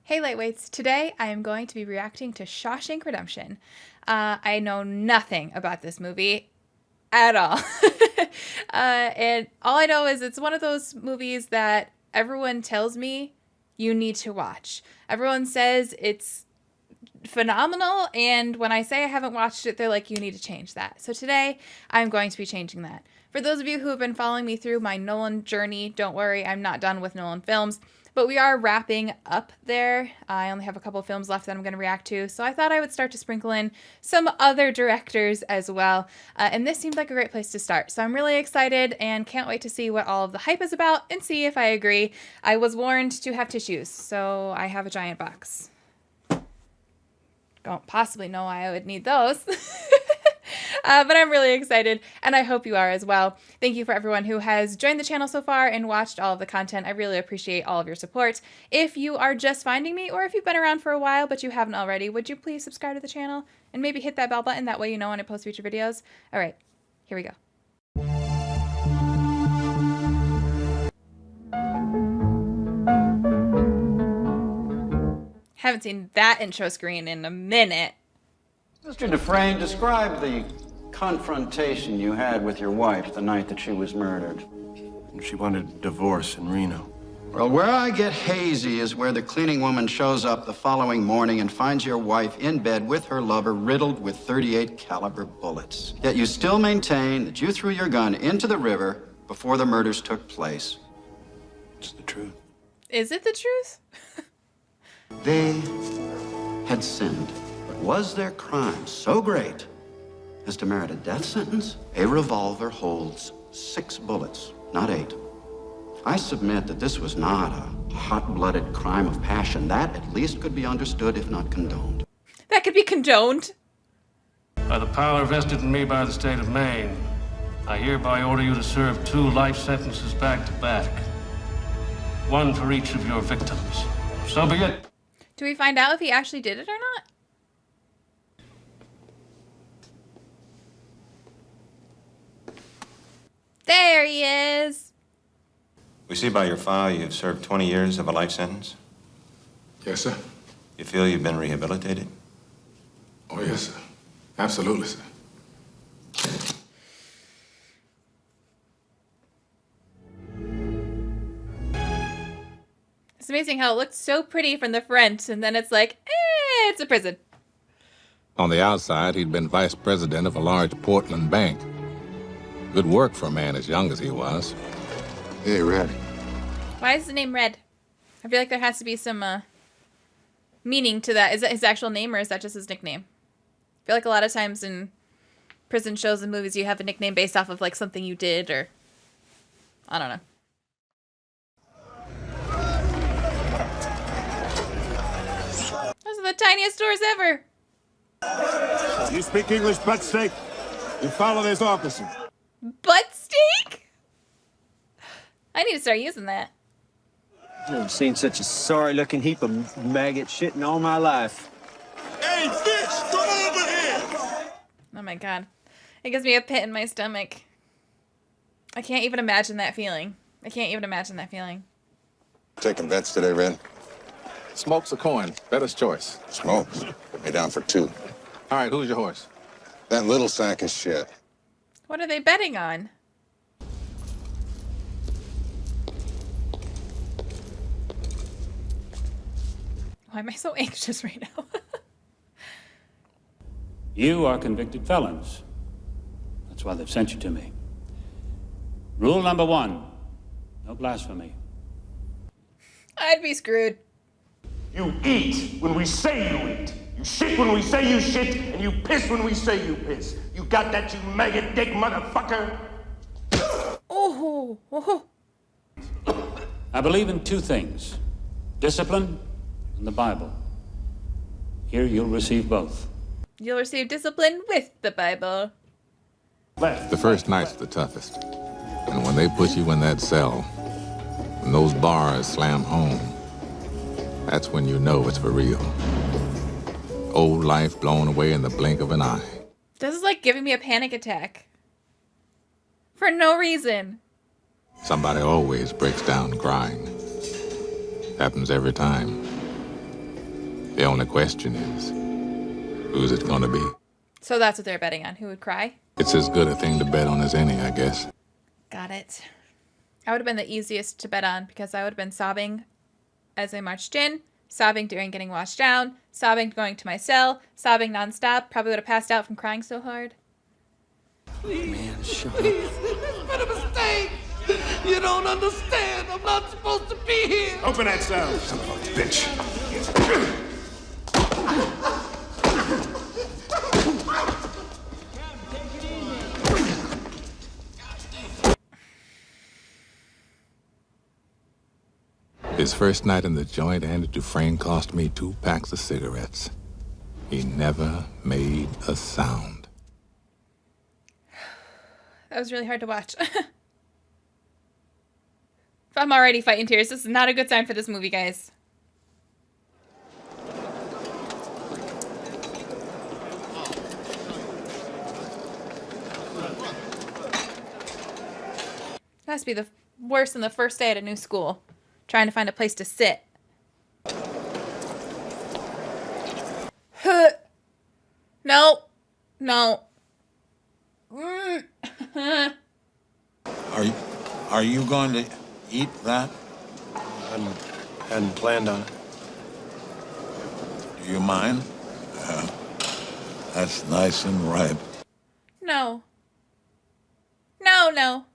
Hey Lightweights, today I am going to be reacting to Shawshank Redemption. I know nothing about this movie at all. And all I know is it's one of those movies that everyone tells me you need to watch. Everyone says it's phenomenal, and when I say I haven't watched it, they're like, you need to change that. So today I'm going to be changing that. For those of you who have been following me through my Nolan journey, don't worry, I'm not done with Nolan films. But we are wrapping up there. I only have a couple films left that I'm going to react to, so I thought I would start to sprinkle in some other directors as well. And this seemed like a great place to start. So I'm really excited and can't wait to see what all of the hype is about and see if I agree. I was warned to have tissues, so I have a giant box. Don't possibly know why I would need those. But I'm really excited, and I hope you are as well. Thank you for everyone who has joined the channel so far and watched all of the content. I really appreciate all of your support. If you are just finding me, or if you've been around for a while but you haven't already, would you please subscribe to the channel and maybe hit that bell button? That way you know when I post future videos. All right, here we go. Haven't seen that intro screen in a minute. Mr. Dufresne, describe the confrontation you had with your wife the night that she was murdered. She wanted a divorce in Reno. Well, where I get hazy is where the cleaning woman shows up the following morning and finds your wife in bed with her lover riddled with .38 caliber bullets. Yet you still maintain that you threw your gun into the river before the murders took place. It's the truth. Is it the truth? They had sinned, but was their crime so great as to merit a death sentence? A revolver holds 6 bullets, not 8. I submit that this was not a hot-blooded crime of passion. That at least could be understood, if not condoned. That could be condoned. By the power vested in me by the state of Maine, I hereby order you to serve 2 life sentences back to back. 1 for each of your victims. So be it. Do we find out if he actually did it or not? There he is. We see by your file you've served 20 years of a life sentence. Yes, sir. You feel you've been rehabilitated? Oh, yes, sir. Absolutely, sir. It's amazing how it looked so pretty from the front, and then it's like, it's a prison. On the outside, he'd been vice president of a large Portland bank. Good work for a man as young as he was. Hey, Red. Why is the name Red? I feel like there has to be some meaning to that. Is that his actual name, or is that just his nickname? I feel like a lot of times in prison shows and movies, you have a nickname based off of like something you did, or I don't know. Those are the tiniest doors ever. You speak English, butt steak? You follow this officer. Butt steak? I need to start using that. I haven't seen such a sorry-looking heap of maggot shit in all my life. Hey, fish, come over here! Oh my god. It gives me a pit in my stomach. I can't even imagine that feeling. I can't even imagine that feeling. Taking bets today, Red? Smoke's a coin. Better's choice. Smokes. Put me down for 2. All right, who's your horse? That little sack of shit. What are they betting on? Why am I so anxious right now? You are convicted felons. That's why they've sent you to me. Rule number 1, no blasphemy. I'd be screwed. You eat when we say you eat. You shit when we say you shit, and you piss when we say you piss. You got that, you maggot dick motherfucker? Oh, oh. I believe in 2 things, discipline and the Bible. Here you'll receive both. You'll receive discipline with the Bible. The first night's the toughest. And when they put you in that cell, when those bars slam home, that's when you know it's for real. Old life blown away in the blink of an eye. This is like giving me a panic attack. For no reason. Somebody always breaks down crying. Happens every time. The only question is, who's it gonna be? So that's what they're betting on. Who would cry? It's as good a thing to bet on as any, I guess. Got it. I would have been the easiest to bet on because I would have been sobbing as I marched in, sobbing during getting washed down, sobbing going to my cell, sobbing nonstop. Probably would have passed out from crying so hard. Man, shut up. It's been a mistake. You don't understand. I'm not supposed to be here. Open that cell. Son of a bitch. His first night in the joint, Andy Dufresne cost me 2 packs of cigarettes. He never made a sound. That was really hard to watch. If I'm already fighting tears, this is not a good sign for this movie, guys. That has to be the worse than the first day at a new school. Trying to find a place to sit. No. No. Are you going to eat that? Hadn't planned on it. Do you mind? That's nice and ripe. No. No, no.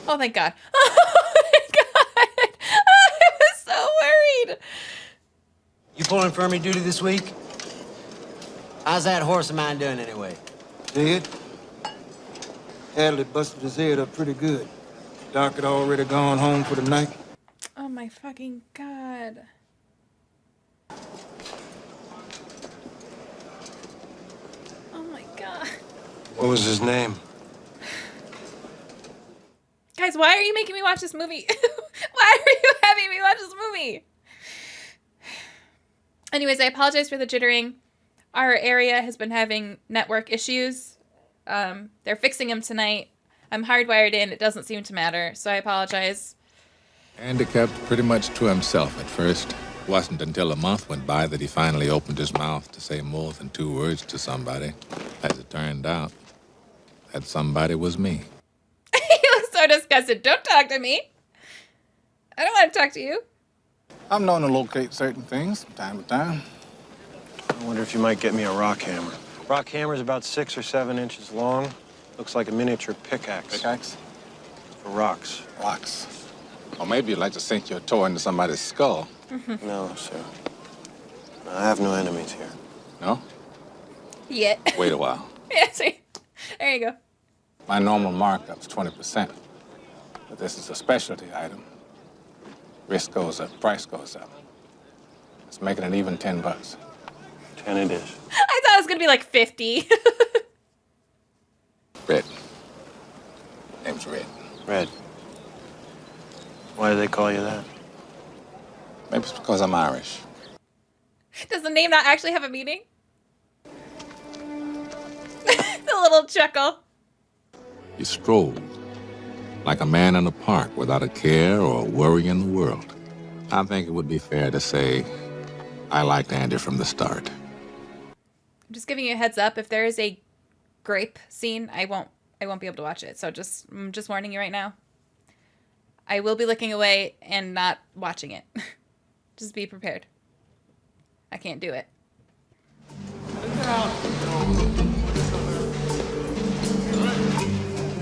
Oh, thank God. Oh, my God. I was so worried. You pulling infirmary duty this week? How's that horse of mine doing anyway? Dead. Hadley busted his head up pretty good. Doc had already gone home for the night. Oh, my fucking God. Oh, my God. What was his name? Guys, why are you making me watch this movie? Why are you having me watch this movie? Anyways, I apologize for the jittering. Our area has been having network issues. They're fixing them tonight. I'm hardwired in. It doesn't seem to matter, so I apologize. Andy kept pretty much to himself at first. It wasn't until a month went by that he finally opened his mouth to say more than 2 words to somebody. As it turned out, that somebody was me. He looks so disgusted. Don't talk to me. I don't want to talk to you. I'm known to locate certain things from time to time. I wonder if you might get me a rock hammer. Rock hammer's about 6 or 7 inches long. Looks like a miniature pickaxe. Pickaxe? For rocks. Rocks. Or maybe you'd like to sink your toe into somebody's skull. No, sir. No, I have no enemies here. No? Yeah. Wait a while. Yeah, see. There you go. My normal markup's 20%. But this is a specialty item. Risk goes up, price goes up. Let's make it an even $10. 10 it is. I thought it was going to be like 50. Red. Name's Red. Red. Why do they call you that? Maybe it's because I'm Irish. Does the name not actually have a meaning? The little chuckle. You strolled like a man in a park without a care or a worry in the world. I think it would be fair to say I liked Andy from the start. I'm just giving you a heads up. If there is a grape scene, I won't be able to watch it. So I'm just warning you right now. I will be looking away and not watching it. Just be prepared. I can't do it.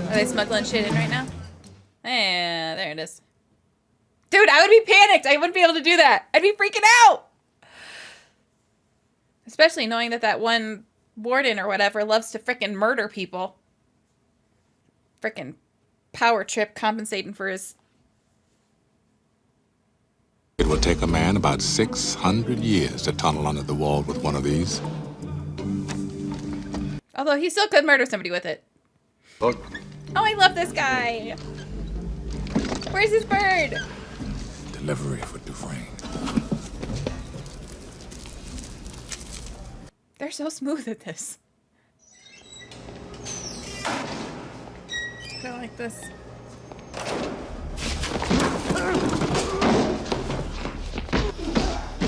Are they smuggling shit in right now? Yeah, there it is. Dude, I would be panicked. I wouldn't be able to do that. I'd be freaking out. Especially knowing that one warden or whatever loves to frickin' murder people. Frickin' power trip compensating for his... It will take a man about 600 years to tunnel under the wall with one of these. Although he still could murder somebody with it. Look. Oh, I love this guy. Where's his bird? Delivery for Dufresne. They're so smooth at this. Go like this.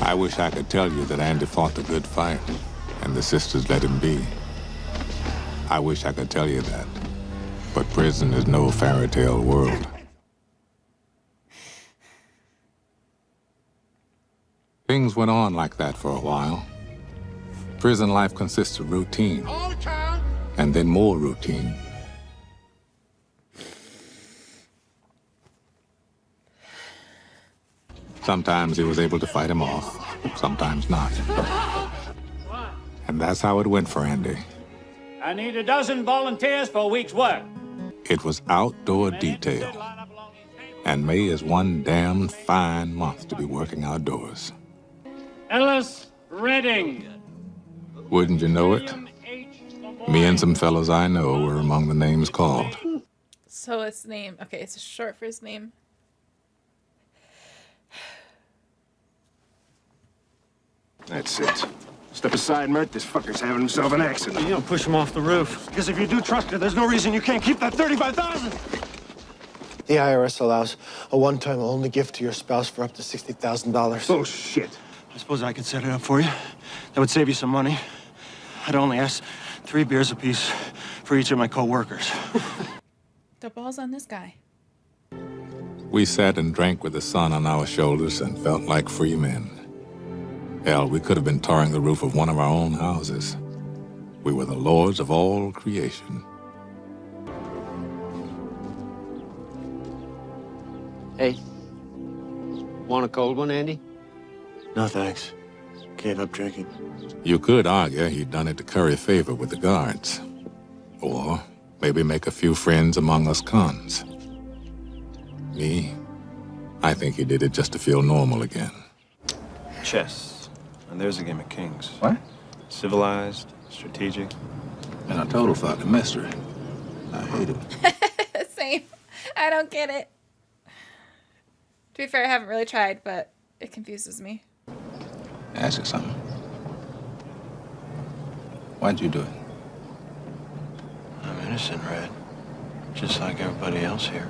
I wish I could tell you that Andy fought the good fight and the sisters let him be. I wish I could tell you that, but prison is no fairy tale world. Things went on like that for a while. Prison life consists of routine, and then more routine. Sometimes he was able to fight him off, sometimes not. And that's how it went for Andy. I need a dozen volunteers for a week's work. It was outdoor detail. And May is one damn fine month to be working outdoors. Ellis Redding. Wouldn't you know it? Me and some fellows I know were among the names called. So his name, okay, it's short for his name. That's it. Step aside, Mert. This fucker's having himself an accident. You don't push him off the roof. Because if you do trust her, there's no reason you can't keep that $35,000. The IRS allows a one-time only gift to your spouse for up to $60,000. Bullshit. I suppose I could set it up for you. That would save you some money. I'd only ask 3 beers apiece for each of my co-workers. The ball's on this guy. We sat and drank with the sun on our shoulders and felt like free men. Hell, we could have been tarring the roof of one of our own houses. We were the lords of all creation. Hey, want a cold one, Andy? No, thanks. Gave up drinking. You could argue he'd done it to curry favor with the guards. Or maybe make a few friends among us cons. Me, I think he did it just to feel normal again. Chess. And there's a game of kings. What? Civilized, strategic. And a total fucking mystery. I hate it. Same. I don't get it. To be fair, I haven't really tried, but it confuses me. Ask you something. Why'd you do it? I'm innocent, Red. Just like everybody else here.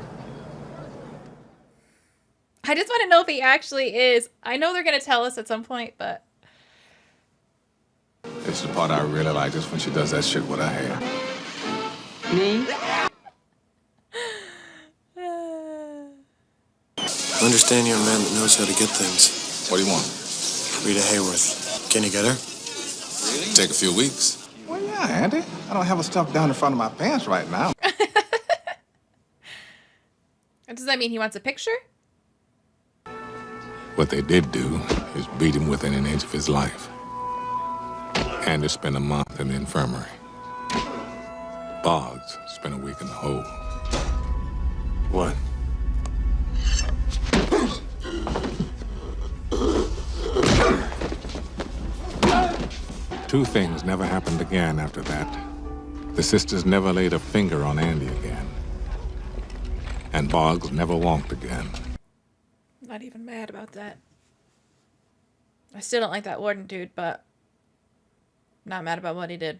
I just want to know if he actually is. I know they're going to tell us at some point, but... This is the part I really like, is when she does that shit with her hair. Me? I understand you're a man that knows how to get things. What do you want? Rita Hayworth. Can you get her? Really? Take a few weeks. Well, yeah, Andy. I don't have her stuff down in front of my pants right now. Does that mean he wants a picture? What they did do is beat him within an inch of his life. Andy spent a month in the infirmary. Boggs spent a week in the hole. What? Two things never happened again after that. The sisters never laid a finger on Andy again. And Boggs never walked again. Not even mad about that. I still don't like that warden dude, but not mad about what he did.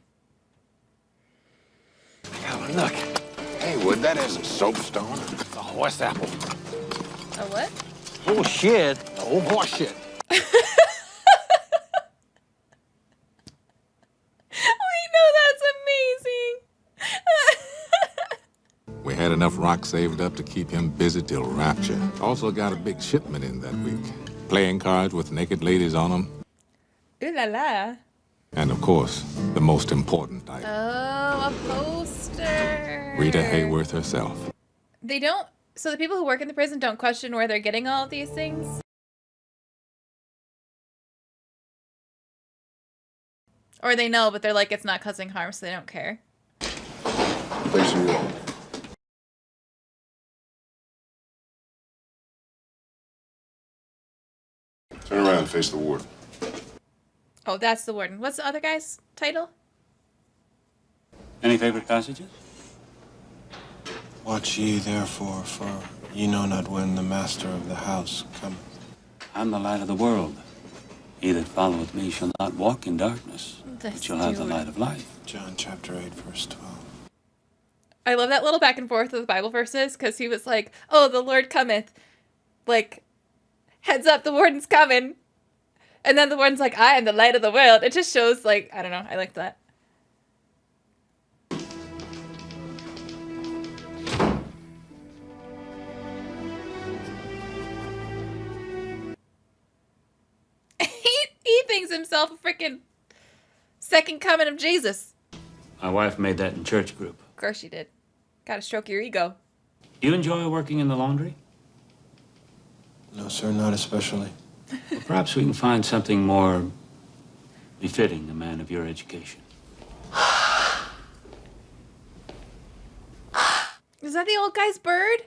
Look. Hey, Wood, that isn't soapstone. It's a horse apple. A what? Oh, shit. Oh, horse shit. We know that's amazing. We had enough rock saved up to keep him busy till rapture. Also got a big shipment in that week. Playing cards with naked ladies on them. Ooh la la. And of course, the most important item. Oh, a poster. Rita Hayworth herself. They don't... So the people who work in the prison don't question where they're getting all of these things? Or they know, but they're like, it's not causing harm, so they don't care. Place you wrong. Turn around and face the warden. Oh, that's the warden. What's the other guy's title? Any favorite passages? Watch ye therefore, for ye know not when the master of the house cometh. I'm the light of the world. He that followeth me shall not walk in darkness, but shall have the light of life. John chapter 8, verse 12. I love that little back and forth with the Bible verses, because he was like, oh, the Lord cometh. Like, heads up, the warden's coming. And then the one's like, I am the light of the world. It just shows, like, I don't know. I like that. he thinks himself a freaking second coming of Jesus. My wife made that in church group. Of course she did. Gotta stroke your ego. You enjoy working in the laundry? No, sir, not especially. Well, perhaps we can find something more befitting a man of your education. Is that the old guy's bird?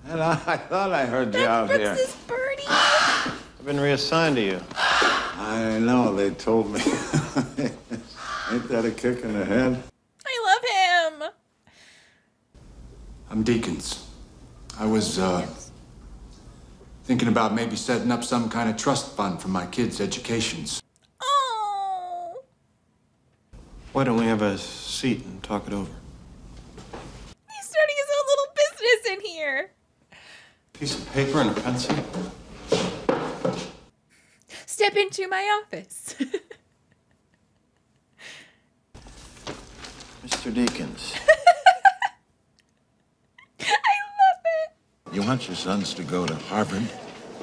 And I thought I heard you out here. That's birdie. I've been reassigned to you. I know, they told me. Ain't that a kick in the head? I love him. I'm Deacons. I was, thinking about maybe setting up some kind of trust fund for my kids' educations. Oh. Why don't we have a seat and talk it over? He's starting his own little business in here. Piece of paper and a pencil? Step into my office. Mr. Deacons. I love it. You want your sons to go to Harvard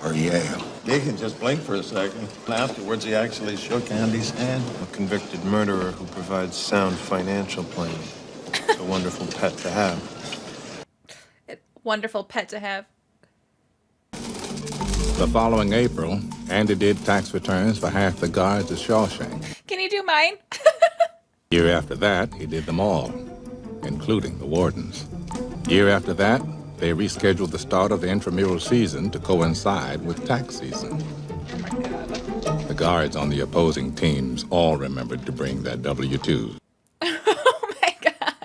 or Yale? Deacon just blinked for a second. Afterwards, he actually shook Andy's hand. A convicted murderer who provides sound financial planning. It's a wonderful pet to have. Wonderful pet to have. The following April, Andy did tax returns for half the guards at Shawshank. Can you do mine? Year after that, he did them all, including the wardens. Year after that, they rescheduled the start of the intramural season to coincide with tax season. Oh my God. The guards on the opposing teams all remembered to bring their W-2s. Oh my God.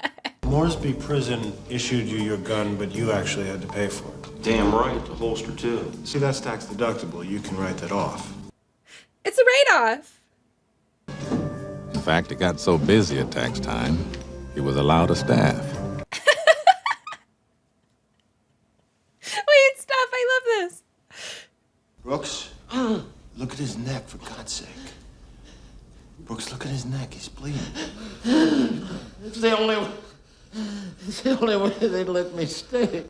Moresby Prison issued you your gun, but you actually had to pay for it. Damn right, the holster too. See, that's tax deductible. You can write that off. It's a write-off. In fact, it got so busy at tax time, he was allowed a staff. Wait, stop. I love this. Brooks, look at his neck, for God's sake. Brooks, look at his neck. He's bleeding. It's the only way they let me stay.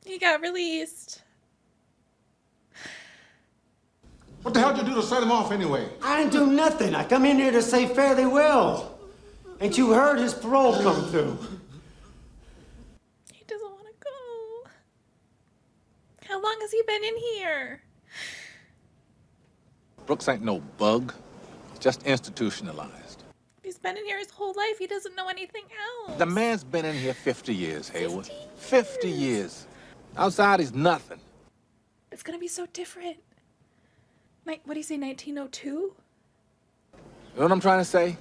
He got released. What the hell did you do to set him off anyway? I didn't do nothing. I come in here to say fare thee well. Ain't you heard his parole come through? He doesn't want to go. How long has he been in here? Brooks ain't no bug, just institutionalized. He's been in here his whole life. He doesn't know anything else. The man's been in here 50 years, Hayward. 50 years. Outside, he's nothing. It's going to be so different. What do you say, 1902? You know what I'm trying to say?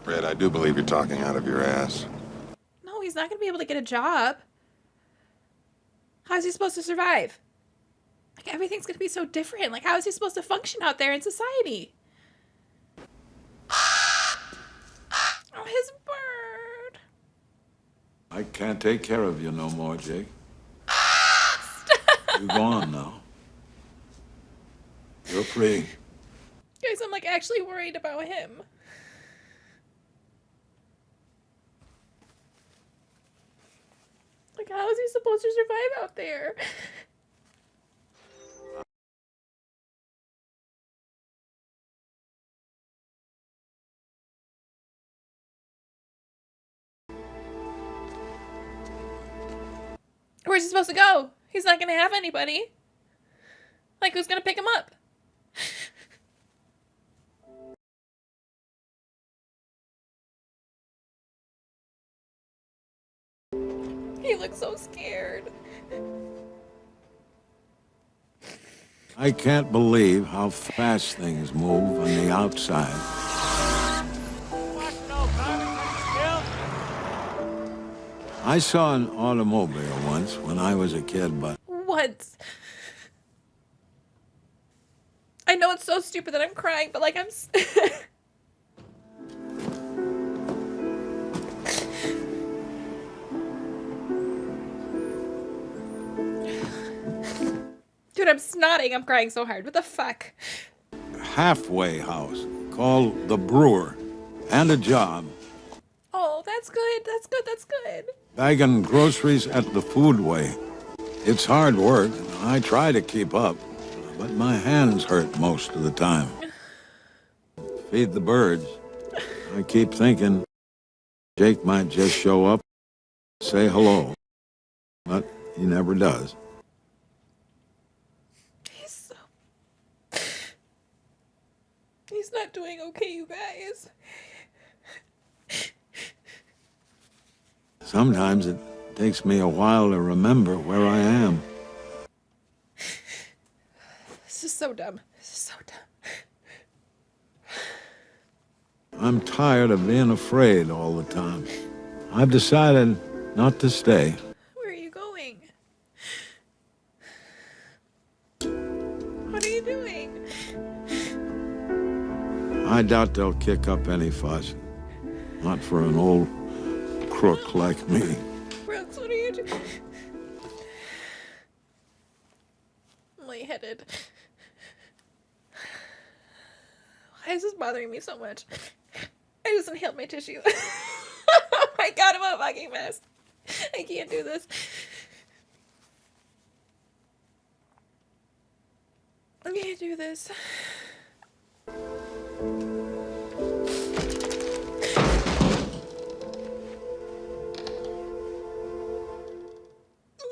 Fred, I do believe you're talking out of your ass. No, he's not going to be able to get a job. How is he supposed to survive? Like, everything's going to be so different. Like, how is he supposed to function out there in society? Oh, his bird. I can't take care of you no more, Jake. You're gone now. You're free. Guys, I'm like actually worried about him. Like, how is he supposed to survive out there? Where's he supposed to go? He's not gonna have anybody. Like, who's gonna pick him up? He looks so scared. I can't believe how fast things move on the outside. I saw an automobile once when I was a kid, but Once. I know it's so stupid that I'm crying, but like Dude, I'm snotting. I'm crying so hard. What the fuck? Halfway house called The Brewer. And a job. Oh, that's good. That's good. That's good. Bagging groceries at the foodway. It's hard work. I try to keep up, but my hands hurt most of the time. Feed the birds. I keep thinking Jake might just show up, say hello, but he never does. He's not doing okay, you guys. Sometimes it takes me a while to remember where I am. This is so dumb. This is so dumb. I'm tired of being afraid all the time. I've decided not to stay. Where are you going? What are you doing? I doubt they'll kick up any fuss. Not for an old crook like me. Brooks, what are you doing? I'm lightheaded. Why is this bothering me so much? I just inhaled my tissue. Oh my god, I'm a fucking mess. I can't do this. I can't do this.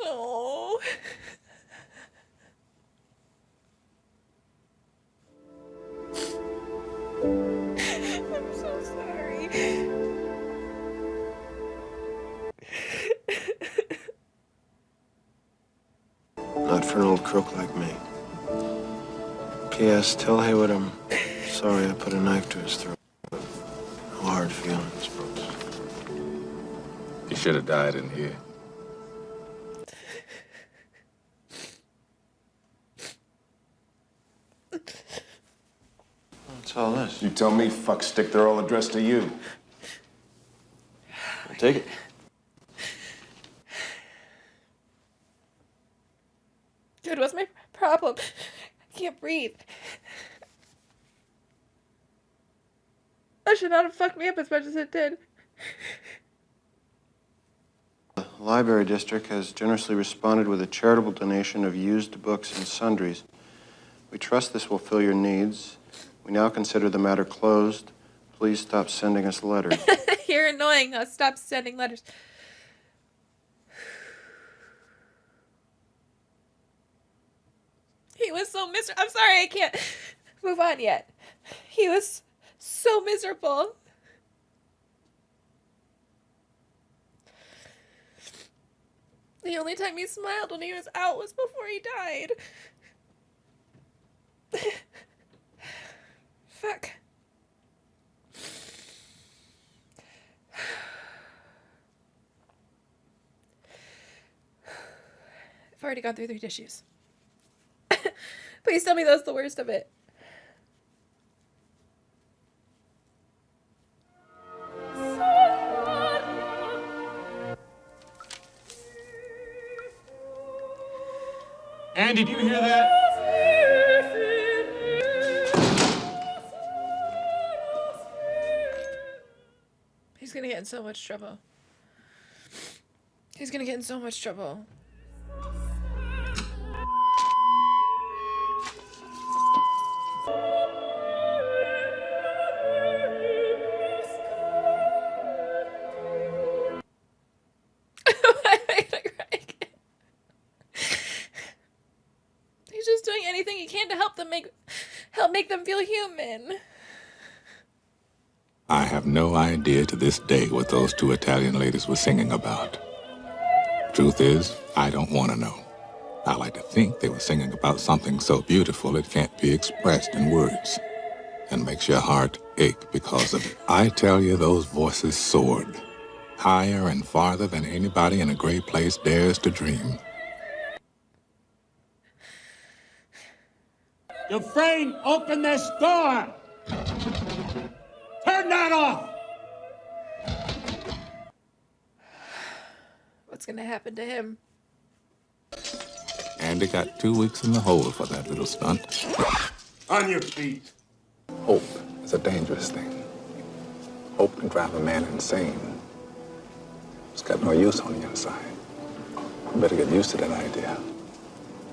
No. I'm so sorry. Not for an old crook like me. P.S. Tell Haywood I'm sorry I put a knife to his throat. No hard feelings, Brooks. He should have died in here. What's all this? You tell me, fuck stick, they're all addressed to you. I'll take it. Dude, what's my problem? I can't breathe. That should not have fucked me up as much as it did. The library district has generously responded with a charitable donation of used books and sundries. We trust this will fill your needs. We now consider the matter closed. Please stop sending us letters. You're annoying us. Stop sending letters. He was so miserable. I'm sorry, I can't move on yet. He was so miserable. The only time he smiled when he was out was before he died. Fuck. I've already gone through 3 tissues. Please tell me that's the worst of it. Andy, did you hear that? He's gonna get in so much trouble. He's gonna get in so much trouble. He's just doing anything he can to help make them feel human. I have no idea to this day what those 2 Italian ladies were singing about. Truth is, I don't want to know. I like to think they were singing about something so beautiful it can't be expressed in words, and makes your heart ache because of it. I tell you, those voices soared, higher and farther than anybody in a great place dares to dream. Dufresne, open this door! Turn that off! What's gonna happen to him? Andy got 2 weeks in the hole for that little stunt. On your feet. Hope is a dangerous thing. Hope can drive a man insane. It's got no use on the inside. You better get used to that idea.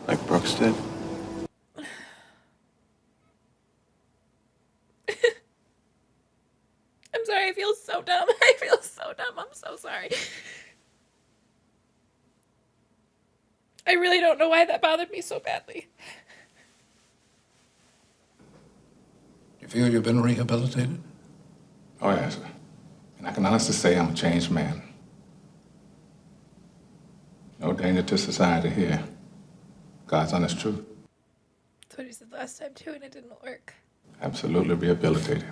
Like Brooks did? I'm sorry, I feel so dumb. I feel so dumb. I'm so sorry. I really don't know why that bothered me so badly. You feel you've been rehabilitated? Oh, yes. And I can honestly say I'm a changed man. No danger to society here. God's honest truth. That's what he said last time, too, and it didn't work. Absolutely rehabilitated.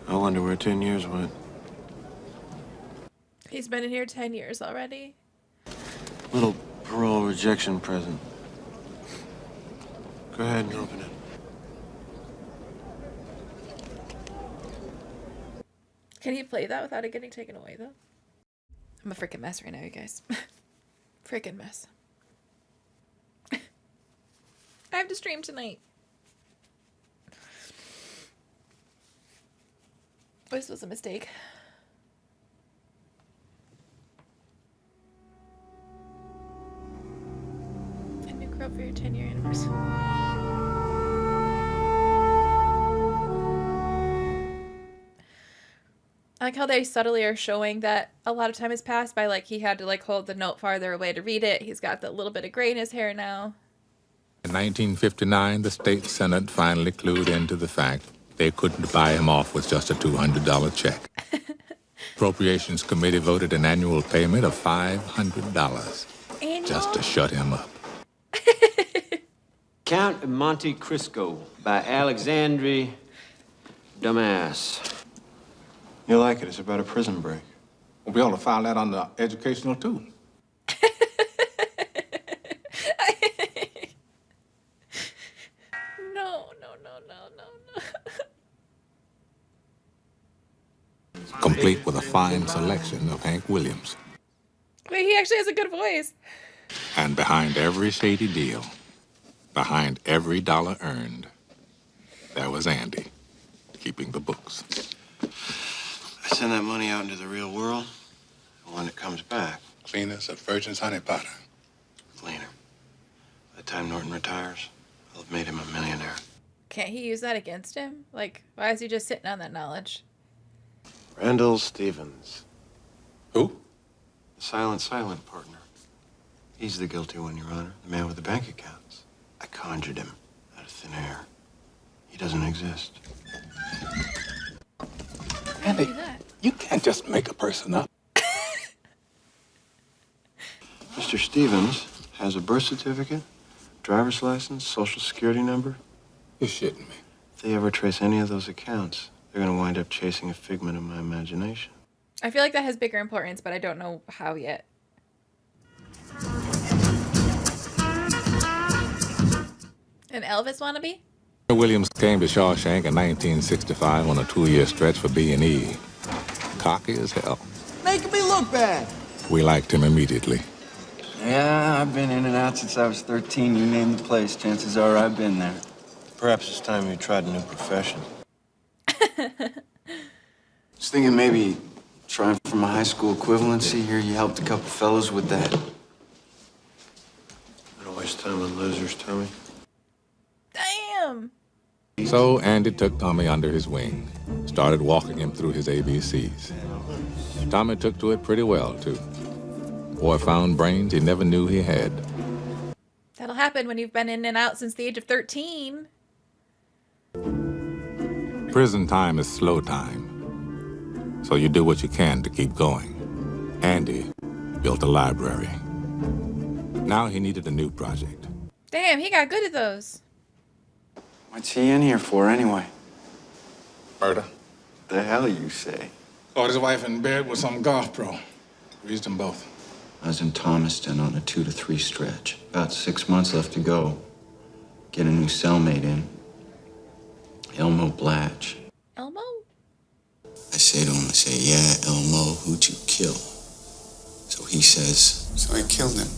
I wonder where 10 years went. He's been in here 10 years already. Little parole rejection present. Go ahead and open it. Can he play that without it getting taken away, though? I'm a freaking mess right now, you guys. Freaking mess. I have to stream tonight. This was a mistake. A new girl for your 10-year anniversary. I like how they subtly are showing that a lot of time has passed by, like, he had to, like, hold the note farther away to read it. He's got that little bit of gray in his hair now. In 1959, the state senate finally clued into the fact they couldn't buy him off with just a $200 check. Appropriations Committee voted an annual payment of $500 just to shut him up. Count of Monte Cristo by Alexandre Dumas. You like it? It's about a prison break. We'll be able to file that on the educational, too. No. Complete with a fine selection of Hank Williams. Wait, he actually has a good voice. And behind every shady deal, behind every dollar earned, there was Andy, keeping the books. I send that money out into the real world, and when it comes back... Clean as a virgin's honey potter. Cleaner. By the time Norton retires, I'll have made him a millionaire. Can't he use that against him? Like, why is he just sitting on that knowledge? Randall Stevens. Who? The silent partner. He's the guilty one, Your Honor. The man with the bank accounts. I conjured him out of thin air. He doesn't exist. Andy, you can't just make a person up. Mr. Stevens has a birth certificate, driver's license, social security number. You're shitting me. If they ever trace any of those accounts, they're going to wind up chasing a figment of my imagination. I feel like that has bigger importance, but I don't know how yet. An Elvis wannabe? Williams came to Shawshank in 1965 on a 2-year stretch for B&E. Cocky as hell. Making me look bad. We liked him immediately. Yeah, I've been in and out since I was 13. You name the place, chances are I've been there. Perhaps it's time you tried a new profession. Just thinking maybe trying for my high school equivalency here. You helped a couple fellows with that. Don't waste time on losers, Tommy. Damn! So Andy took Tommy under his wing, started walking him through his ABCs. Tommy took to it pretty well, too. Boy found brains he never knew he had. That'll happen when you've been in and out since the age of 13. Prison time is slow time, so you do what you can to keep going. Andy built a library. Now he needed a new project. Damn, he got good at those. What's he in here for, anyway? Murder. The hell you say? Caught his wife in bed with some golf pro. Reached them both. I was in Thomaston on a 2 to 3 stretch. About 6 months left to go. Get a new cellmate in. Elmo Blatch. Elmo? I say to him, yeah, Elmo, who'd you kill? he says. So I killed him.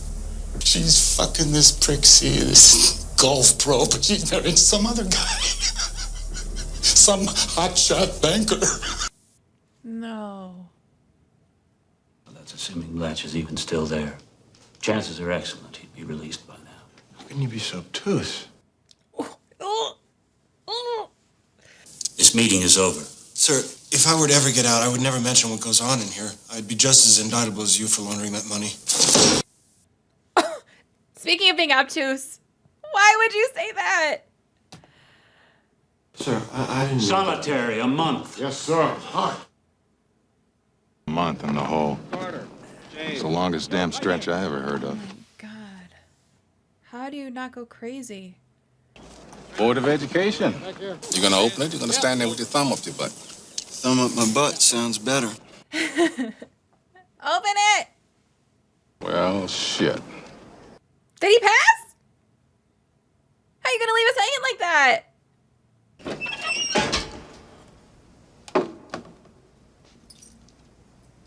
She's fucking this prick, see, this golf pro, but she's married some other guy. Some hotshot banker. No. Well, that's assuming Blatch is even still there. Chances are excellent he'd be released by now. How can you be so obtuse? This meeting is over. Sir, if I were to ever get out, I would never mention what goes on in here. I'd be just as indictable as you for laundering that money. Speaking of being obtuse, why would you say that? Sir, I didn't... Solitary, a month. Yes, sir. Hi. A month in the hole. It's the longest damn stretch I ever heard of. God. How do you not go crazy? Board of Education. You gonna open it? You're gonna stand there with your thumb up your butt. Thumb up my butt sounds better. Open it! Well, shit. Did he pass? How are you gonna leave us hanging like that?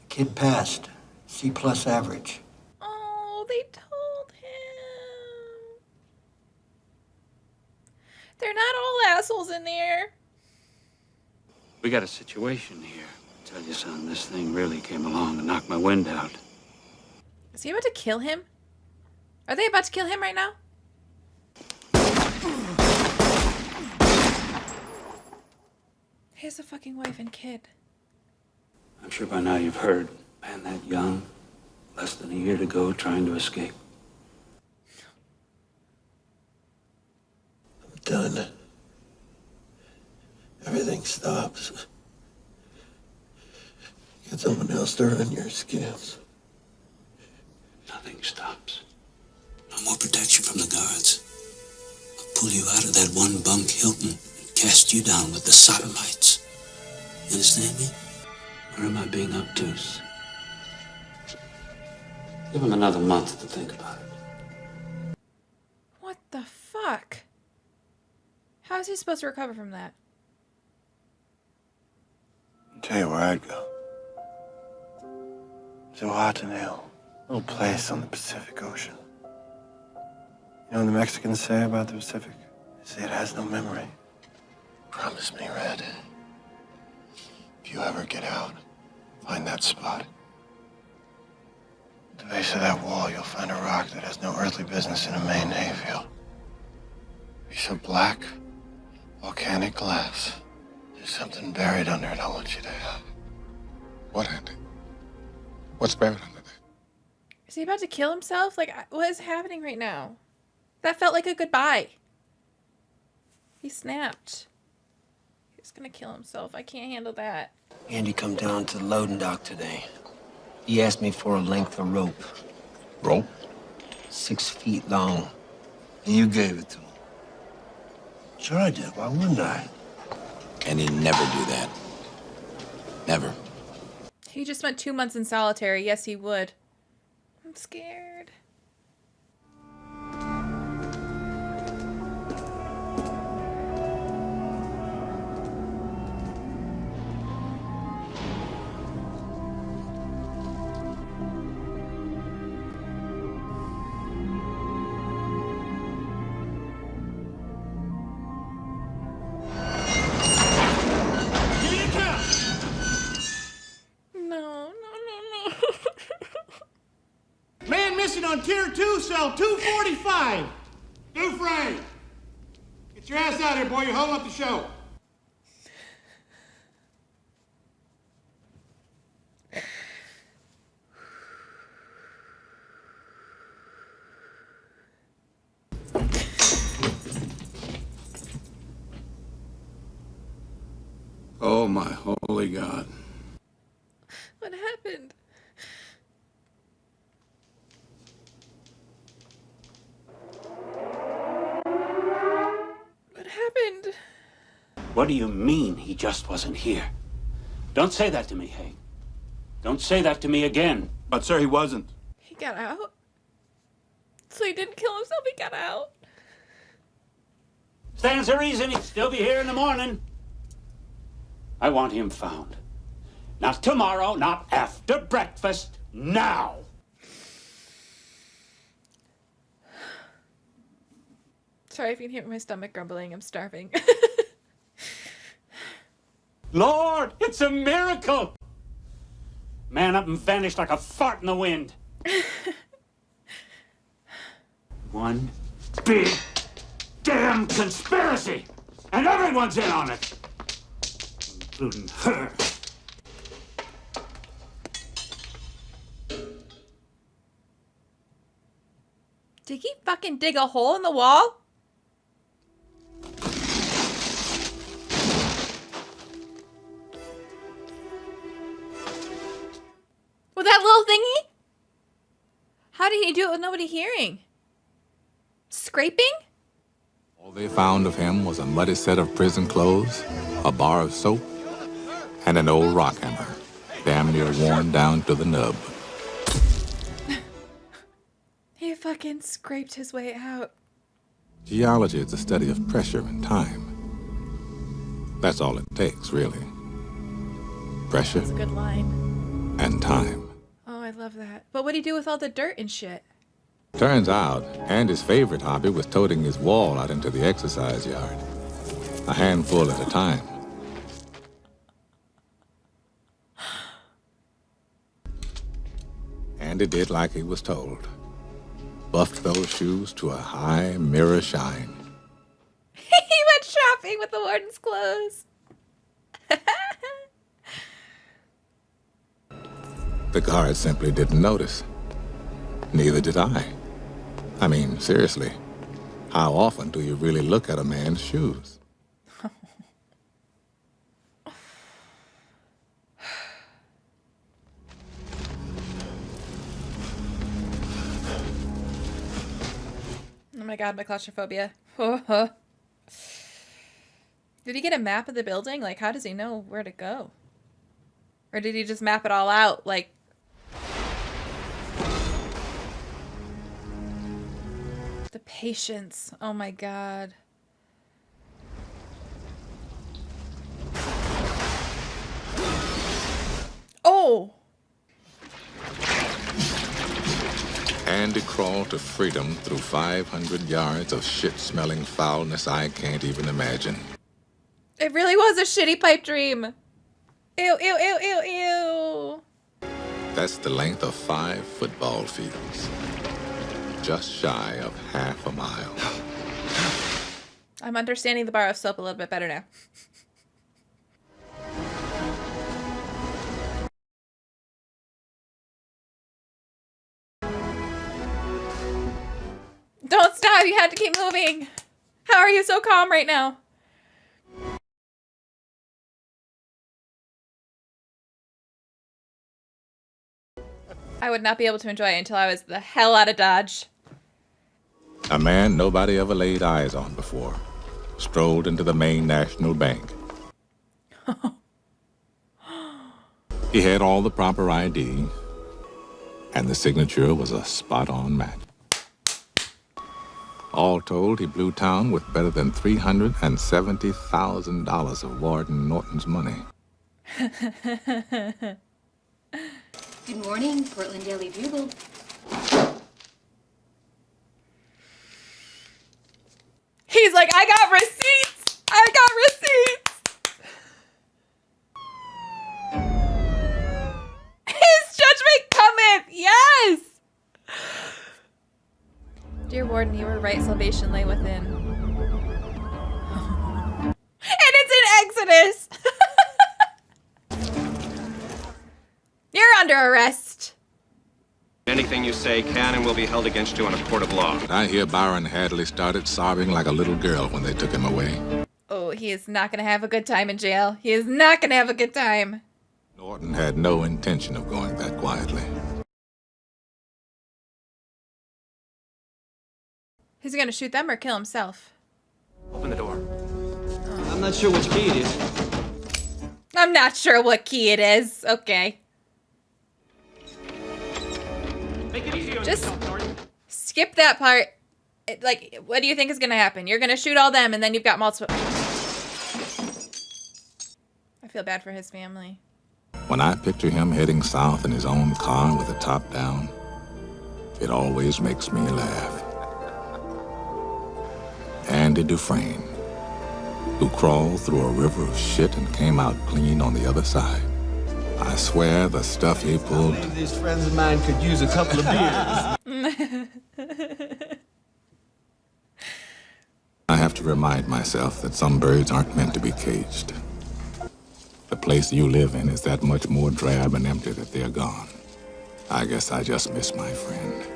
Kid passed. C+ average. Oh, they told him. They're not all assholes in there. We got a situation here. I tell you, son, this thing really came along and knocked my wind out. Is he about to kill him? Are they about to kill him right now? Here's the fucking wife and kid. I'm sure by now you've heard. Man, that young, less than a year to go, trying to escape. I'm done. Everything stops. Get someone else to run your scams. Nothing stops. No more protection from the guards. I'll pull you out of that one bunk Hilton and cast you down with the sodomites. You understand me? Or am I being obtuse? Give him another month to think about it. What the fuck? How is he supposed to recover from that? I'll tell you where I'd go. Zihuatanejo, a little place on the Pacific Ocean. You know what the Mexicans say about the Pacific? They say it has no memory. Promise me, Red. If you ever get out, find that spot. At the base of that wall, you'll find a rock that has no earthly business in a Maine hayfield. A piece of black, volcanic glass. There's something buried under it I want you to have. What, Andy? What's buried under there? Is he about to kill himself? Like, what is happening right now? That felt like a goodbye. He snapped. He's gonna kill himself. I can't handle that. Andy come down to the loading dock today. He asked me for a length of rope. Rope? 6 feet long. And you gave it to him. Sure I did. Why wouldn't I? And he'd never do that. Never. He just spent 2 months in solitary. Yes, he would. I'm scared. Man missing on Tier 2, cell 245. Dufresne. Get your ass out here, boy. You're holding up the show. Oh, my holy God. What happened? What happened? What do you mean he just wasn't here? Don't say that to me, Haig. Don't say that to me again. But, sir, he wasn't. He got out? So he didn't kill himself, he got out? Stands to reason he'd still be here in the morning. I want him found. Not tomorrow, not after breakfast, now. Sorry if you can hear my stomach grumbling. I'm starving. Lord, it's a miracle! Man up and vanished like a fart in the wind. One big damn conspiracy! And everyone's in on it! Including her. Did he fucking dig a hole in the wall? With that little thingy? How did he do it with nobody hearing? Scraping? All they found of him was a muddy set of prison clothes, a bar of soap, and an old rock hammer, damn near worn down to the nub. He fucking scraped his way out. Geology is the study of pressure and time. That's all it takes, really. Pressure That's a good line. and time. Oh, I love that. But what'd he do with all the dirt and shit? Turns out, Andy's favorite hobby was toting his wall out into the exercise yard. A handful at a time. Andy did like he was told. Buffed those shoes to a high mirror shine. He went shopping with the warden's clothes. The guard simply didn't notice. Neither did I. I mean, seriously, how often do you really look at a man's shoes? Oh my god, my claustrophobia. Did he get a map of the building? Like, how does he know where to go? Or did he just map it all out? Like, the patience. Oh my god. Oh! Andy crawled to freedom through 500 yards of shit-smelling foulness I can't even imagine. It really was a shitty pipe dream. Ew, ew, ew, ew, ew. That's the length of 5 football fields. Just shy of half a mile. I'm understanding the bar of soap a little bit better now. Don't stop, you have to keep moving. How are you so calm right now? I would not be able to enjoy it until I was the hell out of Dodge. A man nobody ever laid eyes on before strolled into the Maine National Bank. He had all the proper ID, and the signature was a spot-on match. All told, he blew town with better than $370,000 of Warden Norton's money. Good morning, Portland Daily Bugle. He's like, I got receipts! I got receipts! His judgment cometh! Yes! Dear Warden, you were right, salvation lay within. And it's in Exodus! You're under arrest. Anything you say can and will be held against you in a court of law. I hear Byron Hadley started sobbing like a little girl when they took him away. Oh, he is not going to have a good time in jail. He is not going to have a good time. Norton had no intention of going that quietly. Is he going to shoot them or kill himself? Open the door. I'm not sure which key it is. I'm not sure what key it is. Okay. Make it easy on Just yourself, Norton. skip that part. Like, what do you think is going to happen? You're going to shoot all them and then you've got multiple... I feel bad for his family. When I picture him heading south in his own car with the top down, it always makes me laugh. Andy Dufresne, who crawled through a river of shit and came out clean on the other side. I swear the stuff he pulled... I believe these friends of mine could use a couple of beers. I have to remind myself that some birds aren't meant to be caged. The place you live in is that much more drab and empty that they're gone. I guess I just miss my friend.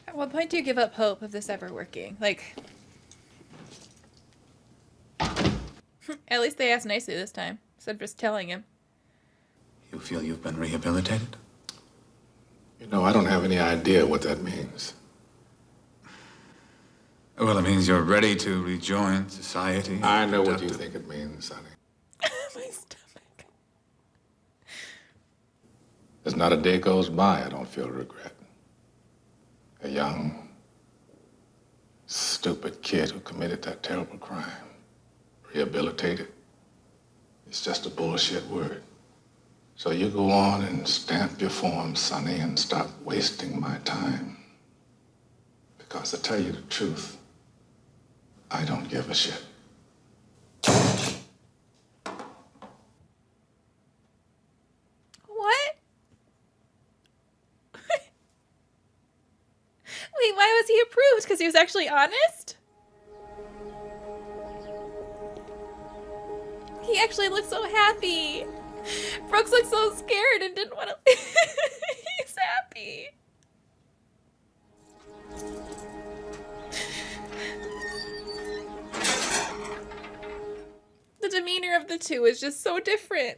At what point do you give up hope of this ever working? Like, at least they asked nicely this time, instead of just telling him. You feel you've been rehabilitated? You know, I don't have any idea what that means. Well, it means you're ready to rejoin society. I know what you think it means, Sonny. My stomach. There's not a day goes by I don't feel regret. A young, stupid kid who committed that terrible crime. Rehabilitated. It's just a bullshit word. So you go on and stamp your form, Sonny, and stop wasting my time. Because to tell you the truth, I don't give a shit. What? Wait, why was he approved? Because he was actually honest? He actually looked so happy. Brooks looked so scared and didn't want to. He's happy. The demeanor of the two is just so different.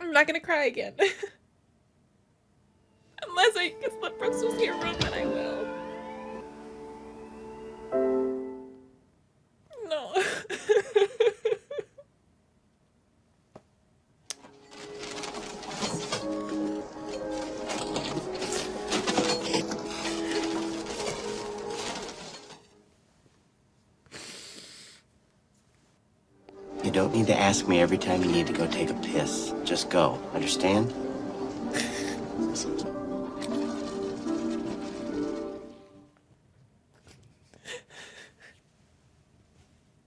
I'm not gonna cry again. Unless I guess the Brooks was here room, then I will. No. You don't need to ask me every time you need to go take a piss. Just go. Understand?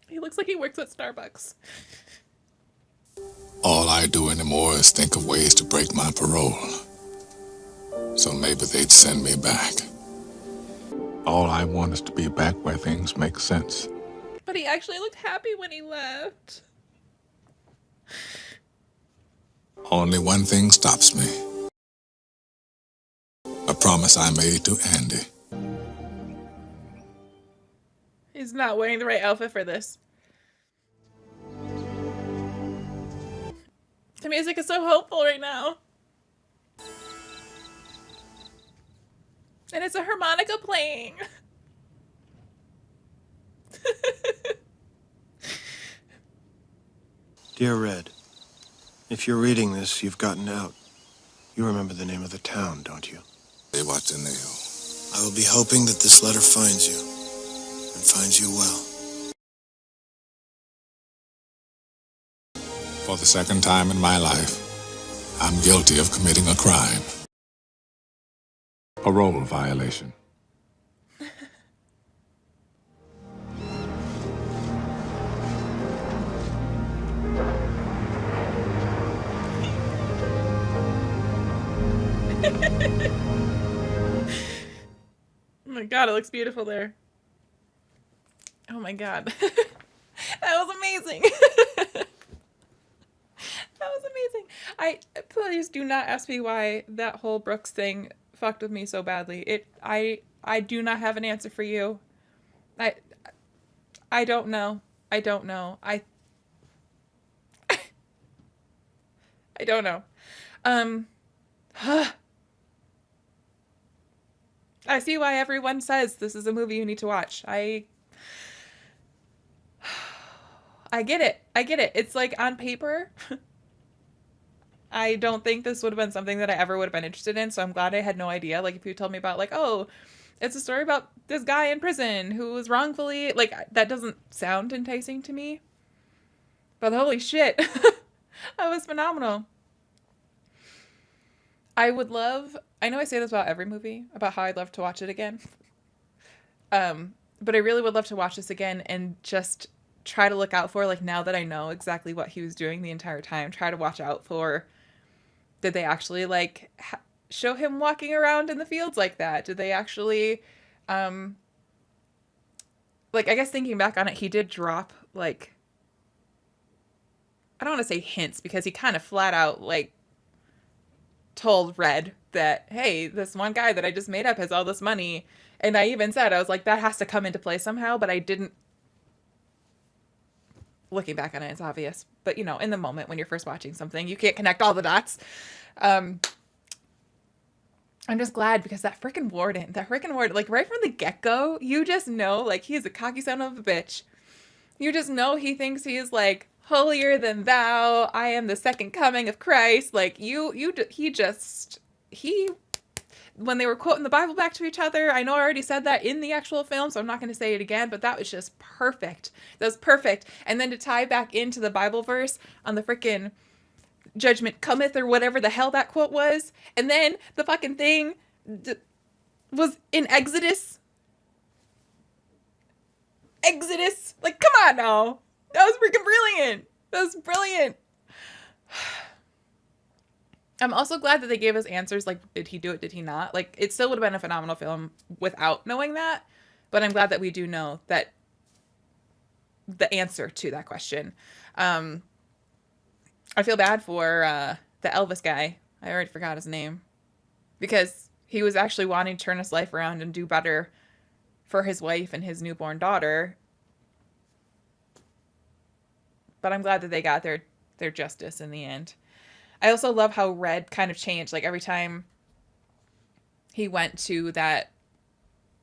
He looks like he works at Starbucks. All I do anymore is think of ways to break my parole. So maybe they'd send me back. All I want is to be back where things make sense. But he actually looked happy when he left. Only one thing stops me. A promise I made to Andy. He's not wearing the right outfit for this. The music is so hopeful right now. And it's a harmonica playing. Dear Red, if you're reading this, you've gotten out. You remember the name of the town, don't you? They watch in the hill. I will be hoping that this letter finds you, and finds you well. For the second time in my life, I'm guilty of committing a crime. Parole violation. Oh my god, it looks beautiful there. Oh my god. That was amazing. That was amazing. Please do not ask me why that whole Brooks thing fucked with me so badly. I do not have an answer for you. I don't know. I don't know. I don't know. I see why everyone says this is a movie you need to watch. I get it. I get it. It's like on paper. I don't think this would have been something that I ever would have been interested in, so I'm glad I had no idea. Like, if you told me about, like, oh, it's a story about this guy in prison who was wrongfully, like, that doesn't sound enticing to me. But holy shit. That was phenomenal. I know I say this about every movie, about how I'd love to watch it again. But I really would love to watch this again and just try to look out for, like, now that I know exactly what he was doing the entire time, try to watch out for, did they actually, like, show him walking around in the fields like that? Did they actually, like, I guess thinking back on it, he did drop, like, I don't want to say hints, because he kind of flat out, like, told Red that, hey, this one guy that I just made up has all this money. And I even said, I was like, that has to come into play somehow, but I didn't. Looking back on it, it's obvious. But, you know, in the moment when you're first watching something, you can't connect all the dots. I'm just glad, because that freaking warden, like, right from the get-go, you just know, like, he's a cocky son of a bitch. You just know he thinks he's, like, holier than thou. I am the second coming of Christ. Like, when they were quoting the Bible back to each other, I know I already said that in the actual film, so I'm not going to say it again, but that was just perfect. That was perfect. And then to tie back into the Bible verse on the freaking judgment cometh, or whatever the hell that quote was, and then the fucking thing was in Exodus. Like, come on now. That was freaking brilliant. That was brilliant. I'm also glad that they gave us answers, like, did he do it, did he not? Like, it still would have been a phenomenal film without knowing that, but I'm glad that we do know that the answer to that question. I feel bad for the Elvis guy. I already forgot his name. Because he was actually wanting to turn his life around and do better for his wife and his newborn daughter. But I'm glad that they got their justice in the end. I also love how Red kind of changed. Like, every time he went to that,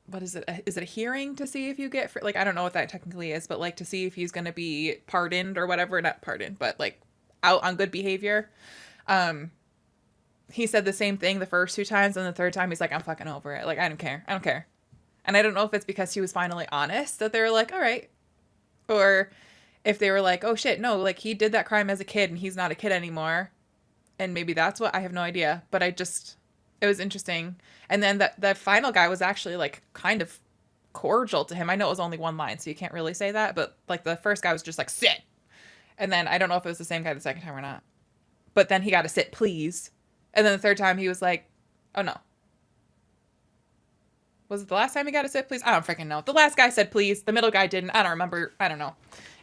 what is it? Is it a hearing to see if you get, like, I don't know what that technically is, but, like, to see if he's going to be pardoned or whatever. Not pardoned, but, like, out on good behavior. He said the same thing the first 2 times, and the third time he's like, I'm fucking over it. Like, I don't care. And I don't know if it's because he was finally honest that they were like, all right. Or if they were like, oh shit, no, like, he did that crime as a kid and he's not a kid anymore. And maybe that's what, I have no idea. But it was interesting. And then the final guy was actually, like, kind of cordial to him. I know it was only one line, so you can't really say that. But, like, the first guy was just like, sit. And then I don't know if it was the same guy the second time or not. But then he got to sit, please. And then the third time he was like, oh no. Was it the last time he got to sit, please? I don't freaking know. The last guy said please. The middle guy didn't. I don't remember. I don't know.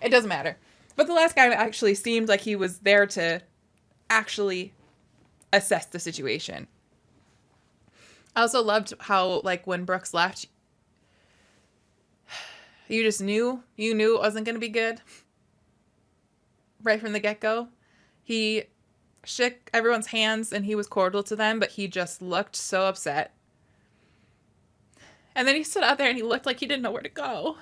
It doesn't matter. But the last guy actually seemed like he was there to actually assess the situation. I also loved how, like, when Brooks left, you just knew it wasn't going to be good. Right from the get-go. He shook everyone's hands and he was cordial to them, but he just looked so upset. And then he stood out there and he looked like he didn't know where to go.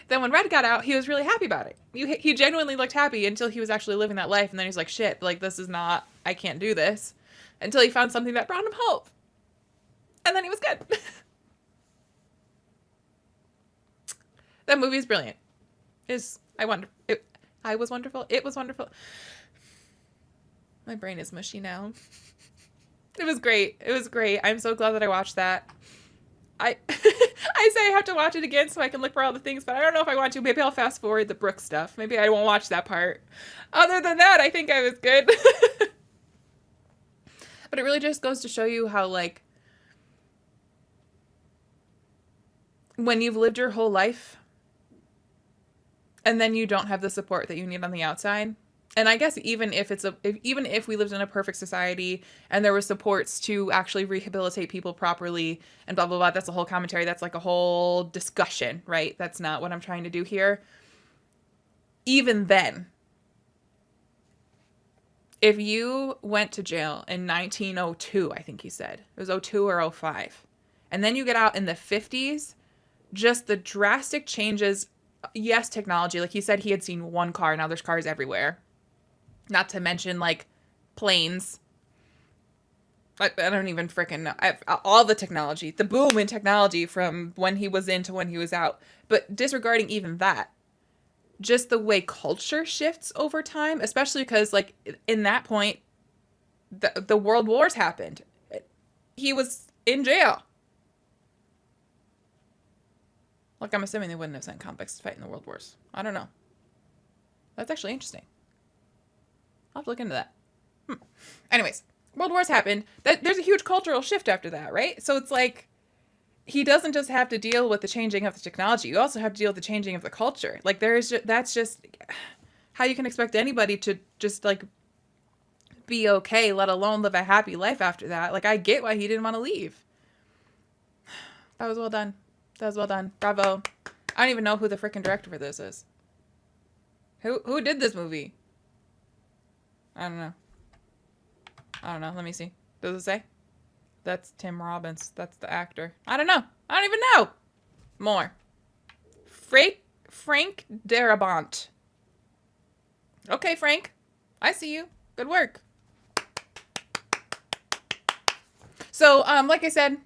Then when Red got out, he was really happy about it. He genuinely looked happy until he was actually living that life. And then he's like, shit, like, this is not, I can't do this. Until he found something that brought him hope. And then he was good. That movie is brilliant. I was wonderful. It was wonderful. My brain is mushy now. It was great. I'm so glad that I watched that. I say I have to watch it again so I can look for all the things, but I don't know if I want to. Maybe I'll fast forward the Brooke stuff. Maybe I won't watch that part. Other than that, I think I was good. But it really just goes to show you how, like, when you've lived your whole life and then you don't have the support that you need on the outside. And I guess even if we lived in a perfect society and there were supports to actually rehabilitate people properly and blah, blah, blah, that's a whole commentary. That's like a whole discussion, right? That's not what I'm trying to do here. Even then, if you went to jail in 1902, I think he said, it was 02 or 05, and then you get out in the 50s, just the drastic changes. Yes, technology. Like he said, he had seen one car. Now there's cars everywhere. Not to mention, like, planes. I don't even freaking know. All the technology, the boom in technology from when he was in to when he was out. But disregarding even that, just the way culture shifts over time, especially because, like, in that point, the world wars happened. He was in jail. Like, I'm assuming they wouldn't have sent convicts to fight in the world wars. I don't know. That's actually interesting. I'll have to look into that. Anyways, world wars happened. There's a huge cultural shift after that, right? So it's like, he doesn't just have to deal with the changing of the technology. You also have to deal with the changing of the culture. Like, that's just how you can expect anybody to just, like, be okay, let alone live a happy life after that. Like, I get why he didn't want to leave. That was well done. That was well done. Bravo. I don't even know who the freaking director for this is. Who did this movie? I don't know. Let me see. Does it say? That's Tim Robbins. That's the actor. I don't know. I don't even know. More. Frank Darabont. Okay, Frank. I see you. Good work. So, like I said,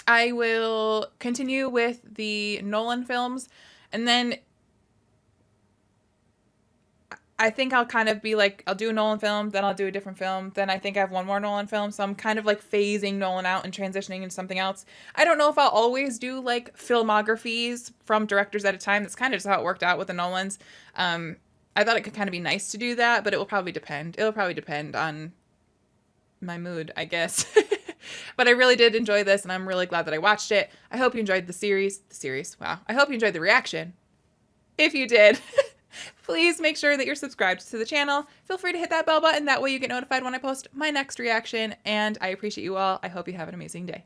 I will continue with the Nolan films, and then I think I'll kind of be like, I'll do a Nolan film, then I'll do a different film, then I think I have one more Nolan film, so I'm kind of like phasing Nolan out and transitioning into something else. I don't know if I'll always do like filmographies from directors at a time. That's kind of just how it worked out with the Nolans. I thought it could kind of be nice to do that, but it will probably depend. It'll probably depend on my mood, I guess. But I really did enjoy this, and I'm really glad that I watched it. I hope you enjoyed the series. Wow. I hope you enjoyed the reaction. If you did, please make sure that you're subscribed to the channel. Feel free to hit that bell button. That way you get notified when I post my next reaction, and I appreciate you all. I hope you have an amazing day.